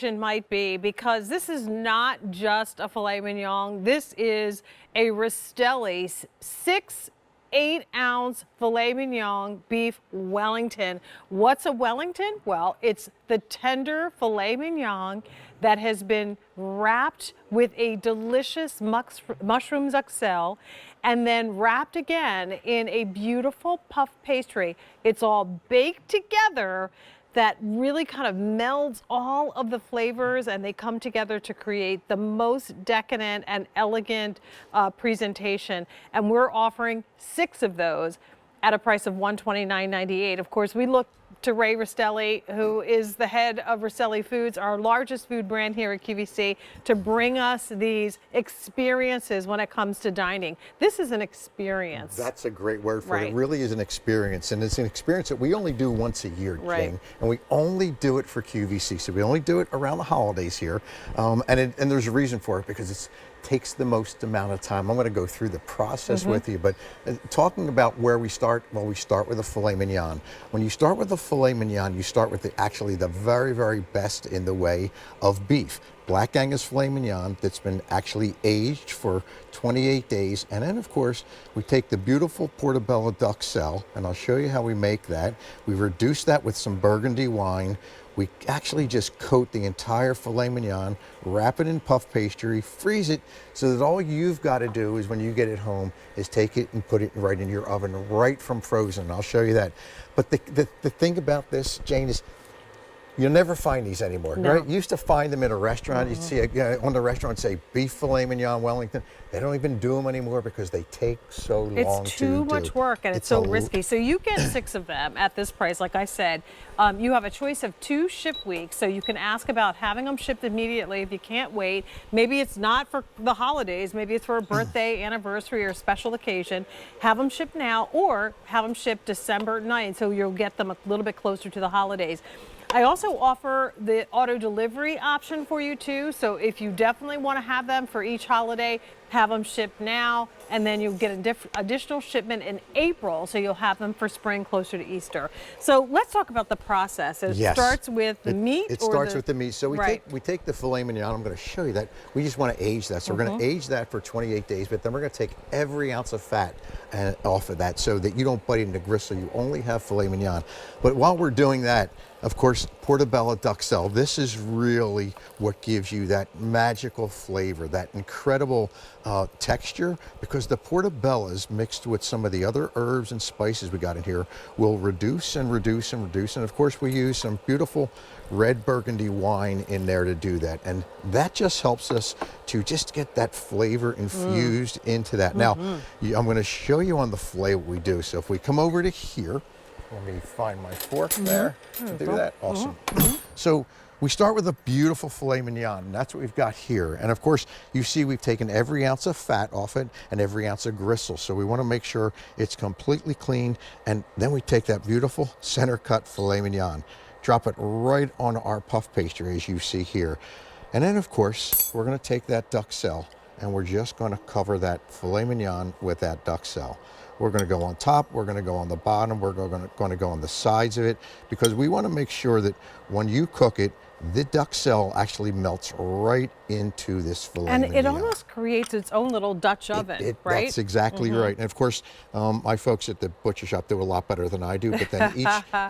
might be, because this is not just a filet mignon. This is a Rastelli 8-ounce filet mignon beef Wellington. What's a Wellington? Well, it's the tender filet mignon that has been wrapped with a delicious mushroom zucchini and then wrapped again in a beautiful puff pastry. It's all baked together. That really kind of melds all of the flavors, and they come together to create the most decadent and elegant presentation. And we're offering 6 of those at a price of $129.98. Of course, we look to Ray Rastelli, who is the head of Rastelli Foods, our largest food brand here at QVC, to bring us these experiences when it comes to dining. This is an experience. That's a great word for it. It really is an experience, and it's an experience that we only do once a year, Jane, and we only do it for QVC. So we only do it around the holidays here, and there's a reason for it, because it takes the most amount of time. I'm going to go through the process with you, but talking about where we start, well, we start with a filet mignon. When you start with a filet mignon, you start with actually the very, very best in the way of beef. Black Angus filet mignon that's been actually aged for 28 days. And then, of course, we take the beautiful portobello duxelle, and I'll show you how we make that. We reduce that with some Burgundy wine. We actually just coat the entire filet mignon, wrap it in puff pastry, freeze it, so that all you've got to do is, when you get it home, is take it and put it right in your oven, right from frozen. I'll show you that. But the thing about this, Jane, is you'll never find these anymore, right? You used to find them in a restaurant. You'd see on the restaurant say beef filet mignon Wellington. They don't even do them anymore because they take so long to do. It's too much work, and it's so risky. So you get 6 of them at this price. Like I said, you have a choice of 2 ship weeks, so you can ask about having them shipped immediately if you can't wait. Maybe it's not for the holidays. Maybe it's for a birthday, anniversary, or special occasion. Have them shipped now, or have them shipped December 9th, so you'll get them a little bit closer to the holidays. I also offer the auto delivery option for you too. So if you definitely want to have them for each holiday, have them shipped now, and then you'll get an additional shipment in April, so you'll have them for spring closer to Easter. So let's talk about the process. It starts with the meat. It starts with the meat. So we take the filet mignon. I'm going to show you that. We just want to age that. So we're going to age that for 28 days, but then we're going to take every ounce of fat off of that, so that you don't bite into gristle. You only have filet mignon. But while we're doing that, of course, portobello duxelle. This is really what gives you that magical flavor, that incredible texture, because the portobellos mixed with some of the other herbs and spices we got in here will reduce and reduce and reduce. And of course, we use some beautiful red Burgundy wine in there to do that. And that just helps us to just get that flavor infused into that. Now, I'm going to show you on the filet what we do. So if we come over to here, let me find my fork there to do that. Awesome. So we start with a beautiful filet mignon, and that's what we've got here. And of course, you see we've taken every ounce of fat off it and every ounce of gristle. So we want to make sure it's completely clean. And then we take that beautiful center cut filet mignon, drop it right on our puff pastry, as you see here. And then, of course, we're going to take that duxelle, and we're just going to cover that filet mignon with that duxelle. We're going to go on top, we're going to go on the bottom, we're going to go on the sides of it, because we want to make sure that when you cook it, the duxelle actually melts right into this filet mignon. And it almost creates its own little Dutch oven, right? That's exactly right. And of course, my folks at the butcher shop do a lot better than I do, but then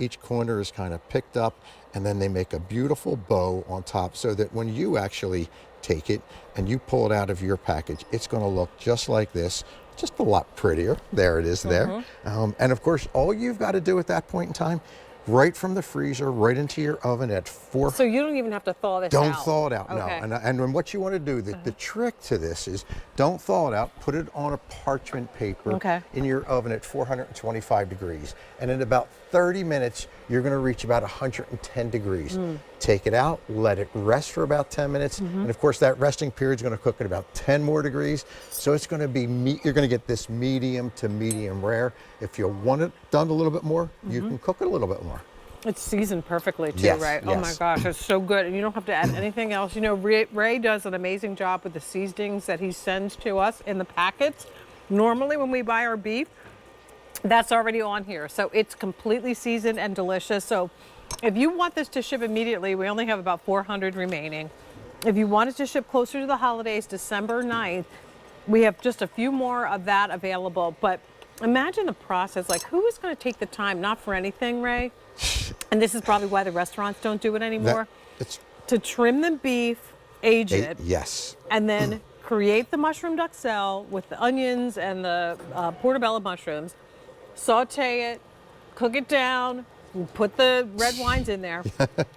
each corner is kind of picked up, and then they make a beautiful bow on top, so that when you actually take it and you pull it out of your package, it's going to look just like this, just a lot prettier. There it is there. And of course, all you've got to do at that point in time, right from the freezer, right into your oven at 4. So you don't even have to thaw this out? Don't thaw it out, no. And what you want to do, the trick to this is, don't thaw it out, put it on a parchment paper in your oven at 425 degrees. And in about 30 minutes, you're going to reach about 110 degrees. Take it out, let it rest for about 10 minutes. And of course, that resting period is going to cook at about 10 more degrees. So it's going to be you're going to get this medium to medium rare. If you want it done a little bit more, you can cook it a little bit more. It's seasoned perfectly too, right? Oh my gosh, it's so good. And you don't have to add anything else. You know, Ray does an amazing job with the seasonings that he sends to us in the packets. Normally when we buy our beef, that's already on here. So it's completely seasoned and delicious. So If you want this to ship immediately, we only have about 400 remaining. If you want it to ship closer to the holidays, December 9th, we have just a few more of that available. But imagine the process. Like, who is going to take the time, not for anything, Ray, and this is probably why the restaurants don't do it anymore, to trim the beef, age it, yes, and then create the mushroom duxelle with the onions and the portobello mushrooms, saute it, cook it down, put the red wines in there,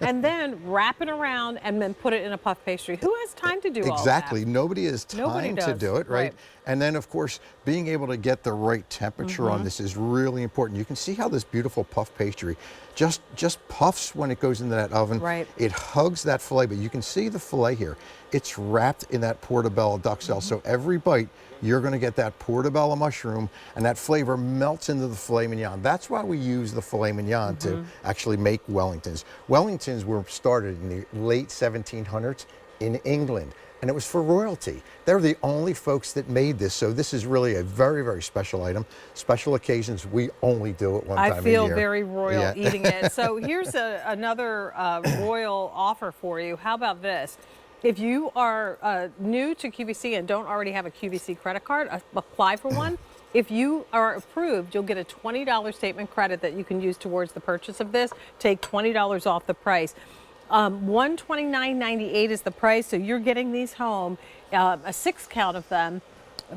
and then wrap it around and then put it in a puff pastry. Who has time to do all that? Exactly. Nobody has time to do it, right? And then, of course, being able to get the right temperature on this is really important. You can see how this beautiful puff pastry just puffs when it goes into that oven. Right. It hugs that filet, but you can see the filet here. It's wrapped in that portobello duxelle, so every bite, you're going to get that portobello mushroom, and that flavor melts into the filet mignon. That's why we use the filet mignon to actually make Wellingtons. Wellingtons were started in the late 1700s in England, and it was for royalty. They're the only folks that made this, so this is really a very, very special item. Special occasions, we only do it one time a year. I feel very royal eating it. So here's another royal offer for you. How about this? If you are new to QVC and don't already have a QVC credit card, apply for one. If you are approved, you'll get a $20 statement credit that you can use towards the purchase of this. Take $20 off the price. $129.98 is the price, so you're getting these home, a 6-count of them,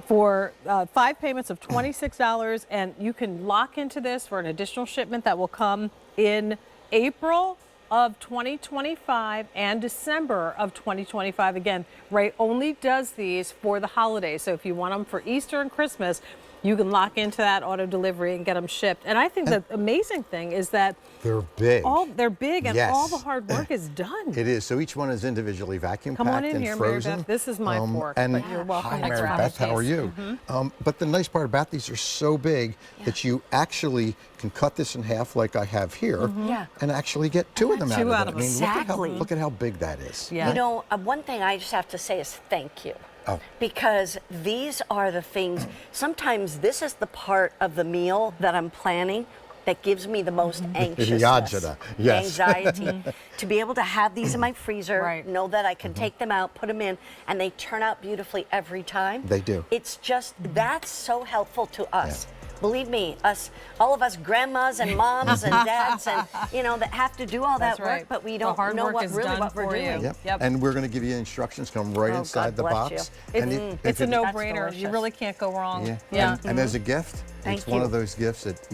for 5 payments of $26, and you can lock into this for an additional shipment that will come in April of 2025 and December of 2025. Again, Ray only does these for the holidays, so if you want them for Easter and Christmas, you can lock into that auto delivery and get them shipped. And I think the amazing thing is that they're big. They're big, and all the hard work is done. It is. So each one is individually vacuum Come packed on in and here, frozen. Mary Beth. This is my fork, and but you're welcome. Hi, Mary Beth. How are you? But the nice part about these are so big that you actually can cut this in half, like I have here, and actually get two of them out of it. I mean, Exactly. look at how big that is. Yeah. You know, one thing I just have to say is thank you. Because these are the things, sometimes this is the part of the meal that I'm planning that gives me the most anxiousness, anxiety. To be able to have these in my freezer, know that I can take them out, put them in, and they turn out beautifully every time. They do. It's just, that's so helpful to us. Believe me, all of us grandmas and moms and dads, and you know, that have to do all that work, but we don't know what we're doing. And we're going to give you instructions, come right inside the box. It's a no-brainer. You really can't go wrong. And as a gift, it's one of those gifts that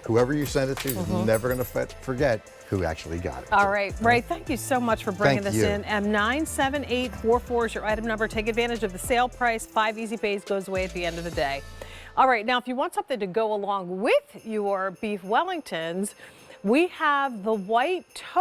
whoever you send it to is never going to forget who actually got it. All right, Ray, thank you so much for bringing this in. M97844 is your item number. Take advantage of the sale price. 5 easy pays goes away at the end of the day. All right, now if you want something to go along with your beef Wellingtons, we have the white toast.